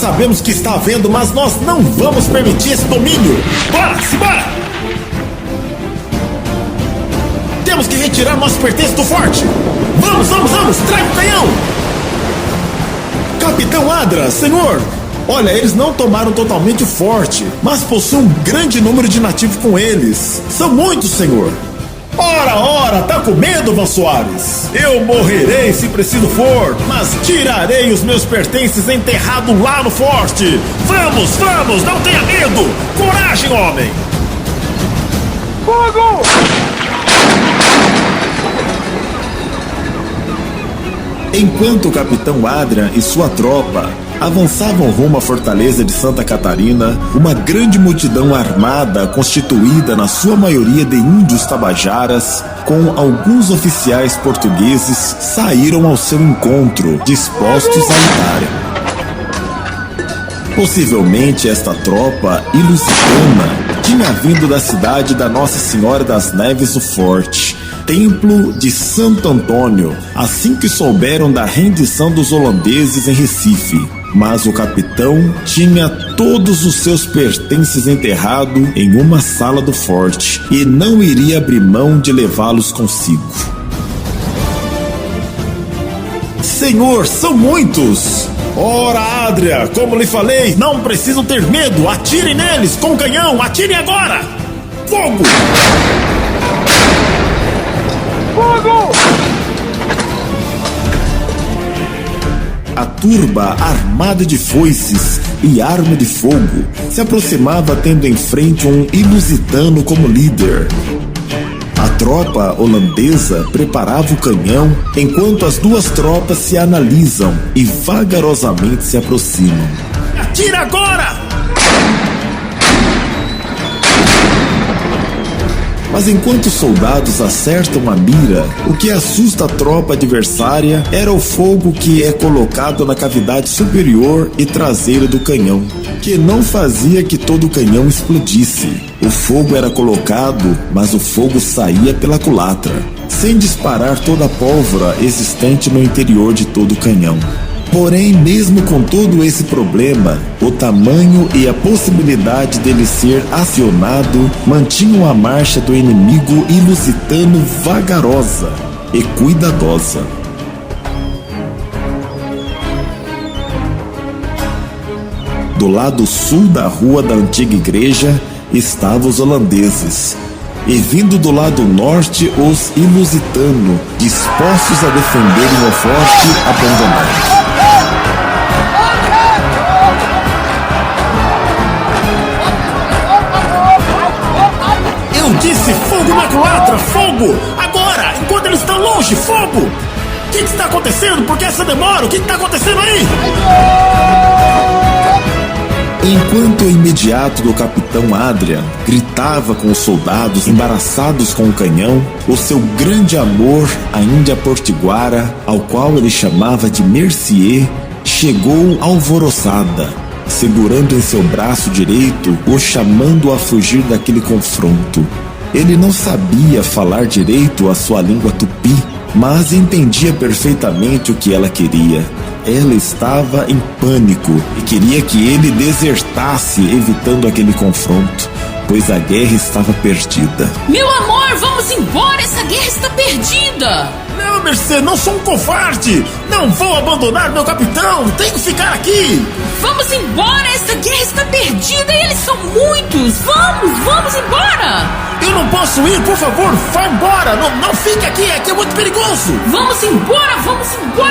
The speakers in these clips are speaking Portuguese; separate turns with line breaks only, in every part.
sabemos que está havendo, mas nós não vamos permitir esse domínio. Bora, simbora! Temos que retirar nossos pertences do forte. Vamos, traga o canhão! Capitão Adra, senhor! Olha, eles não tomaram totalmente o forte, mas possuem um grande número de nativos com eles. São muitos, senhor. Ora, tá com medo, Van Soares? Eu morrerei se preciso for, mas tirarei os meus pertences enterrados lá no forte. Vamos, não tenha medo! Coragem, homem!
Fogo!
Enquanto o capitão Adrian e sua tropa avançavam rumo à fortaleza de Santa Catarina, uma grande multidão armada, constituída na sua maioria de índios tabajaras, com alguns oficiais portugueses, saíram ao seu encontro, dispostos a lutar. Possivelmente esta tropa ilusitana tinha vindo da cidade da Nossa Senhora das Neves do Forte, Templo de Santo Antônio, assim que souberam da rendição dos holandeses em Recife. Mas o capitão tinha todos os seus pertences enterrados em uma sala do forte e não iria abrir mão de levá-los consigo. Senhor, são muitos! Ora, Adria, como lhe falei, não precisam ter medo! Atirem neles com o canhão! Atirem agora! Fogo!
Fogo!
A turba, armada de foices e arma de fogo, se aproximava tendo em frente um ilusitano como líder. A tropa holandesa preparava o canhão, enquanto as duas tropas se analisam e vagarosamente se aproximam. Atira agora! Mas enquanto os soldados acertam a mira, o que assusta a tropa adversária era o fogo que é colocado na cavidade superior e traseira do canhão, que não fazia que todo o canhão explodisse. O fogo era colocado, mas o fogo saía pela culatra, sem disparar toda a pólvora existente no interior de todo o canhão. Porém, mesmo com todo esse problema, o tamanho e a possibilidade dele ser acionado mantinham a marcha do inimigo ilusitano vagarosa e cuidadosa. Do lado sul da rua da antiga igreja estavam os holandeses, e vindo do lado norte os ilusitanos, dispostos a defenderem o forte abandonado. Disse fogo na culatra! Fogo! Agora! Enquanto eles estão longe! Fogo! O que está acontecendo? Por que essa demora? O que está acontecendo aí? Enquanto o imediato do capitão Adrian gritava com os soldados embaraçados com o canhão, o seu grande amor, a Índia Potiguara, ao qual ele chamava de Mercier, chegou alvoroçada, segurando em seu braço direito, o chamando a fugir daquele confronto. Ele não sabia falar direito a sua língua tupi, mas entendia perfeitamente o que ela queria. Ela estava em pânico e queria que ele desertasse, evitando aquele confronto, pois a guerra estava perdida.
Meu amor, vamos embora! Essa guerra está perdida!
Não, Mercê, não sou um covarde! Não vou abandonar meu capitão! Tenho que ficar aqui!
Vamos embora! Essa guerra está perdida e eles são muitos! Vamos embora!
Eu não posso ir, por favor, vá embora! Não fique aqui, aqui é muito perigoso!
Vamos embora!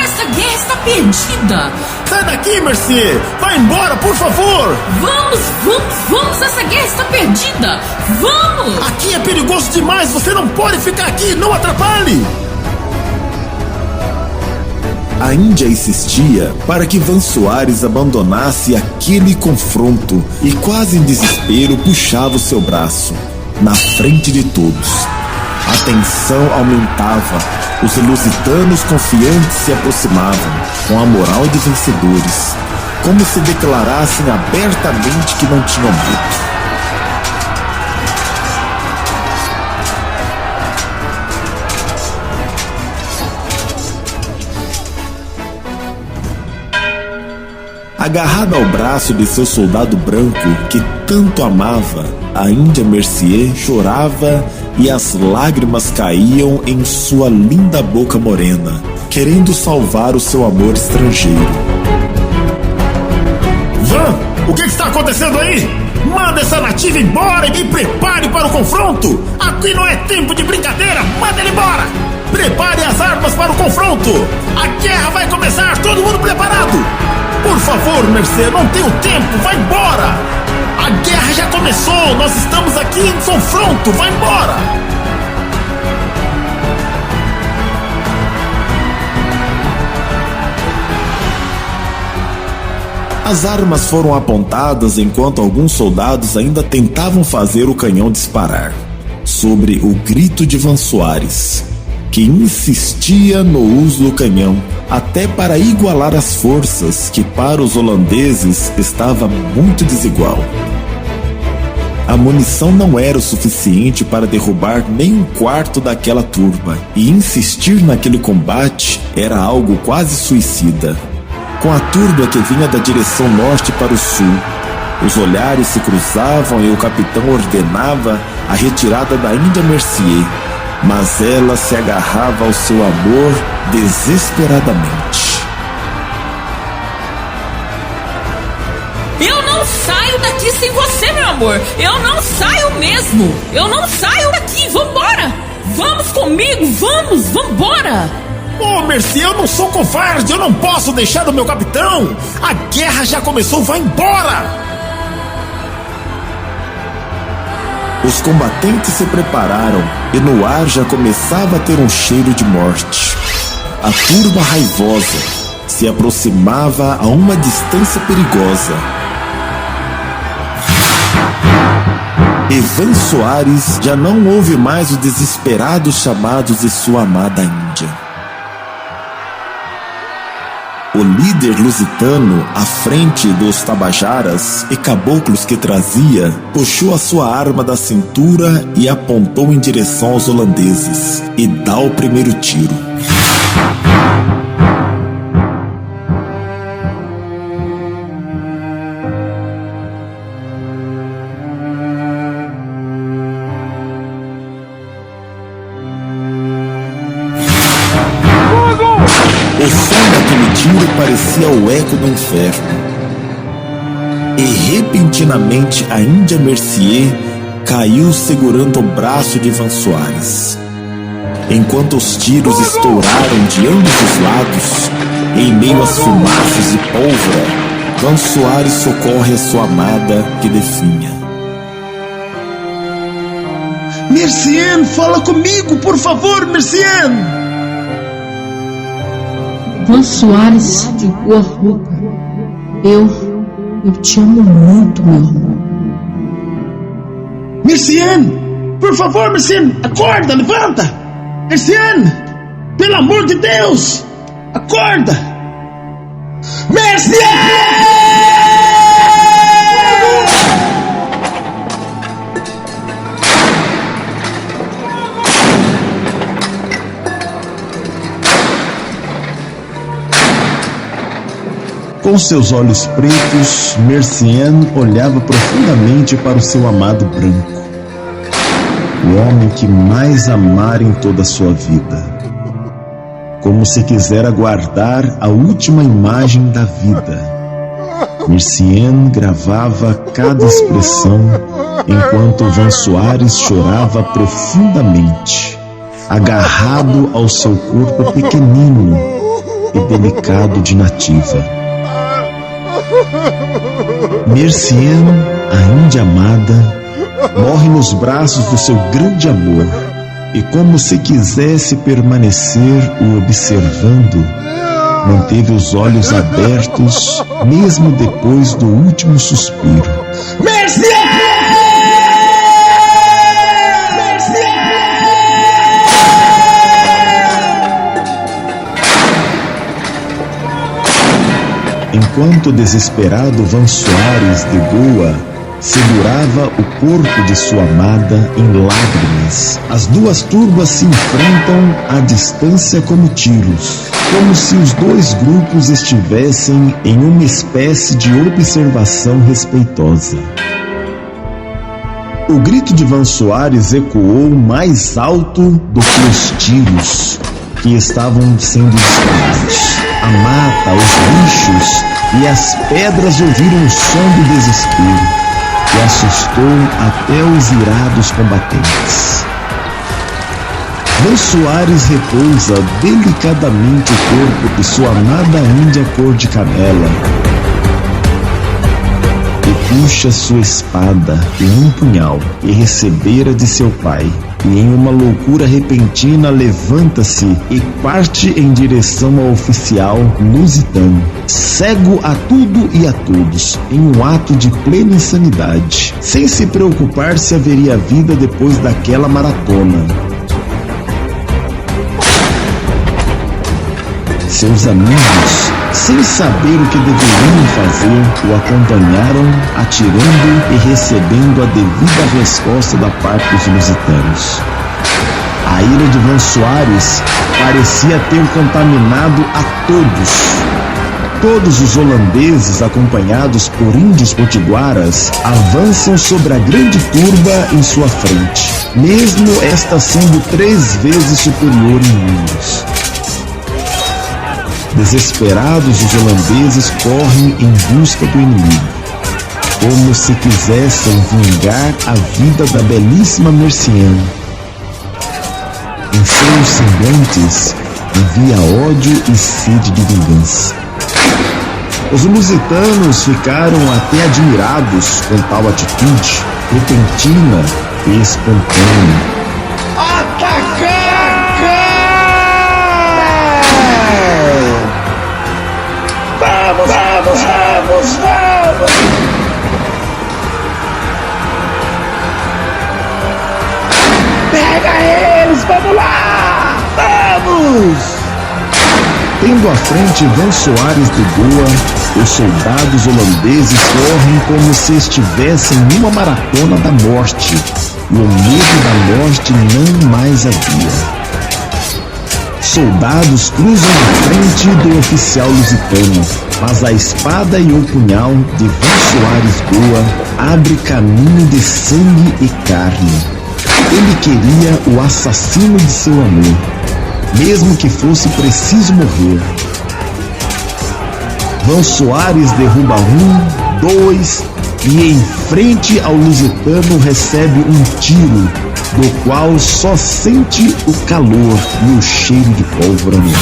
Essa guerra está perdida!
Sai daqui, Mercê! Vai embora, por favor!
Vamos! Essa guerra está perdida! Vamos!
Aqui é perigoso demais! Você não pode ficar aqui! Não atrapalhe! A Índia insistia para que Van Soares abandonasse aquele confronto e, quase em desespero, puxava o seu braço. Na frente de todos, a tensão aumentava. Os ilusitanos confiantes se aproximavam, com a moral de vencedores, como se declarassem abertamente que não tinham medo. A Agarrada ao braço de seu soldado branco que tanto amava, a Índia Mercier chorava e as lágrimas caíam em sua linda boca morena, querendo salvar o seu amor estrangeiro.
Van, o que está acontecendo aí? Manda essa nativa embora e me prepare para o confronto! Aqui não é tempo de brincadeira, manda ele embora! Prepare as armas para o confronto! A guerra vai começar, todo mundo preparado! Por favor, Mercier, não tenho tempo, vai embora! A guerra já começou, nós estamos aqui em confronto, vai embora!
As armas foram apontadas enquanto alguns soldados ainda tentavam fazer o canhão disparar, sobre o grito de Van Soares, que insistia no uso do canhão, até para igualar as forças que para os holandeses estava muito desigual. A munição não era o suficiente para derrubar nem um quarto daquela turba, e insistir naquele combate era algo quase suicida. Com a turba que vinha da direção norte para o sul, os olhares se cruzavam e o capitão ordenava a retirada da Índia Mercier, mas ela se agarrava ao seu amor desesperadamente.
Eu não saio daqui sem você, meu amor. Eu não saio mesmo. Eu não saio daqui. Vambora. Vamos comigo. Vambora.
Ô, Mercier, eu não sou covarde. Eu não posso deixar o meu capitão. A guerra já começou, vai embora.
Os combatentes se prepararam e no ar já começava a ter um cheiro de morte. A turba raivosa se aproximava a uma distância perigosa. E Van Soares já não ouve mais os desesperados chamados de sua amada Índia. O líder lusitano, à frente dos tabajaras e caboclos que trazia, puxou a sua arma da cintura e apontou em direção aos holandeses, e dá o primeiro tiro. O som daquele tiro parecia o eco do inferno. E repentinamente a Índia Mercier caiu segurando o braço de Van Soares. Enquanto os tiros estouraram de ambos os lados, em meio às fumaças de pólvora, Van Soares socorre a sua amada que definha.
Mercier, fala comigo, por favor, Mercier!
Van Soares esticou a roupa. Eu te amo muito, meu amor.
Mercier, por favor, Mercier, acorda, levanta! Mercier, pelo amor de Deus, acorda! Mercier!
Com seus olhos pretos, Mercier olhava profundamente para o seu amado branco, o homem que mais amara em toda a sua vida, como se quisera guardar a última imagem da vida. Mercier gravava cada expressão enquanto Van Soares chorava profundamente, agarrado ao seu corpo pequenino e delicado de nativa. Mercier, a Índia amada, morre nos braços do seu grande amor, e como se quisesse permanecer o observando, manteve os olhos abertos mesmo depois do último suspiro.
Mercier!
Enquanto desesperado Van Soares de Goa segurava o corpo de sua amada em lágrimas, as duas turbas se enfrentam à distância como tiros. como se os dois grupos estivessem em uma espécie de observação respeitosa. O grito de Van Soares ecoou mais alto do que os tiros que estavam sendo disparados. A mata, os bichos e as pedras ouviram o som do desespero, que assustou até os irados combatentes. Van Soares repousa delicadamente o corpo de sua amada índia cor de canela e puxa sua espada em um punhal que recebera de seu pai. E em uma loucura repentina levanta-se e parte em direção ao oficial lusitano, cego a tudo e a todos, em um ato de plena insanidade, sem se preocupar se haveria vida depois daquela maratona. Seus amigos, sem saber o que deveriam fazer, o acompanharam, atirando e recebendo a devida resposta da parte dos lusitanos. A ira de Van Soares parecia ter contaminado a todos. Todos os holandeses, acompanhados por índios potiguaras, avançam sobre a grande turba em sua frente, mesmo esta sendo 3 vezes superior em números. Desesperados, os holandeses correm em busca do inimigo, como se quisessem vingar a vida da belíssima Mercienne. Em seus semblantes havia ódio e sede de vingança. Os lusitanos ficaram até admirados com tal atitude repentina e espontânea.
Vamos! Pega eles, vamos lá! Vamos!
Tendo à frente Van Soares de Goa, os soldados holandeses correm como se estivessem numa maratona da morte, e o medo da morte não mais havia. Soldados cruzam a frente do oficial lusitano, mas a espada e o punhal de Van Soares Goa abre caminho de sangue e carne. Ele queria o assassino de seu amor, mesmo que fosse preciso morrer. Van Soares derruba 1, 2 e em frente ao lusitano recebe um tiro, do qual só sente o calor e o cheiro de pólvora no ar.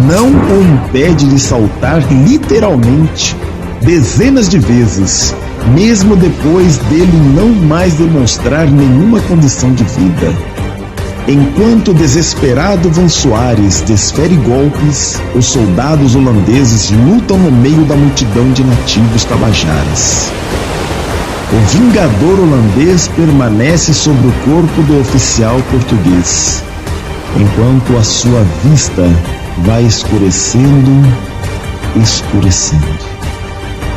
Não o impede de saltar literalmente dezenas de vezes, mesmo depois dele não mais demonstrar nenhuma condição de vida. Enquanto o desesperado Van Soares desfere golpes, os soldados holandeses lutam no meio da multidão de nativos tabajaras. O vingador holandês permanece sobre o corpo do oficial português, enquanto a sua vista vai escurecendo.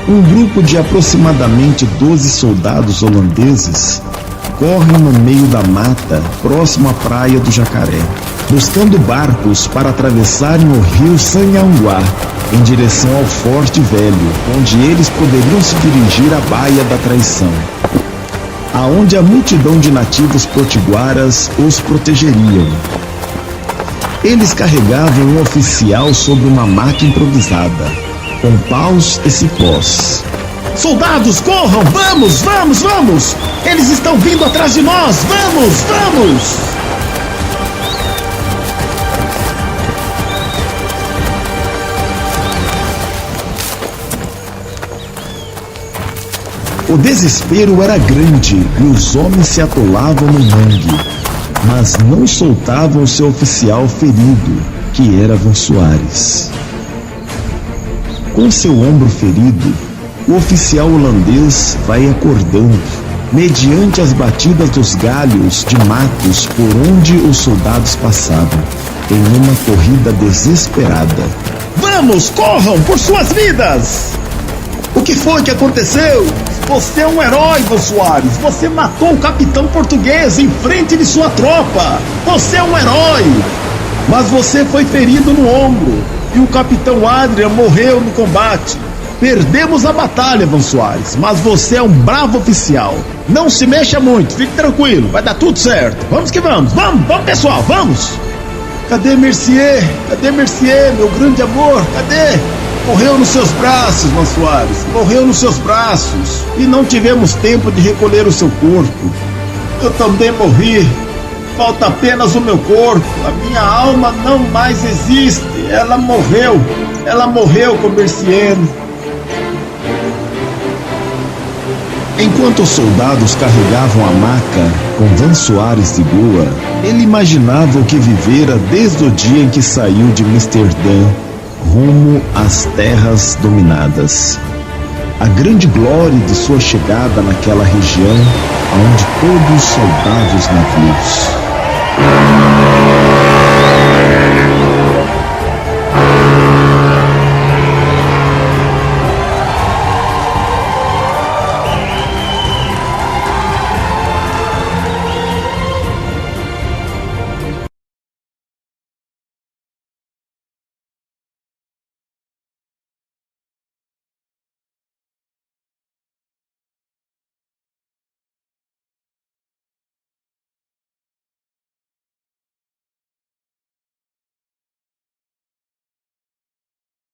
Um grupo de aproximadamente 12 soldados holandeses correm no meio da mata, próximo à praia do Jacaré, buscando barcos para atravessarem o rio Sanhanguá, em direção ao Forte Velho, onde eles poderiam se dirigir à Baía da Traição, aonde a multidão de nativos potiguaras os protegeriam. Eles carregavam um oficial sobre uma maca improvisada, com paus e cipós.
Soldados, corram! Vamos! Eles estão vindo atrás de nós! Vamos!
O desespero era grande e os homens se atolavam no mangue, mas não soltavam seu oficial ferido, que era Van Soares. Com seu ombro ferido, o oficial holandês vai acordando, mediante as batidas dos galhos de matos por onde os soldados passavam, em uma corrida desesperada.
Vamos, corram por suas vidas! O que foi que aconteceu? Você é um herói, Van Soares. Você matou o capitão português em frente de sua tropa. Você é um herói.
mas você foi ferido no ombro e o capitão Adrian morreu no combate. Perdemos a batalha, Van Soares, mas você é um bravo oficial. Não se mexa muito, fique tranquilo, vai dar tudo certo. Vamos que vamos, vamos pessoal, vamos! Cadê Mercier? Cadê Mercier, meu grande amor? Cadê? Morreu nos seus braços, Van Soares, morreu nos seus braços. E não tivemos tempo de recolher o seu corpo. Eu também morri. Falta apenas o meu corpo. A minha alma não mais existe. Ela morreu com Mercier.
Enquanto os soldados carregavam a maca com Van Soares de Goa, ele imaginava o que vivera desde o dia em que saiu de Amsterdã rumo às terras dominadas. A grande glória de sua chegada naquela região onde todos soldavam os navios.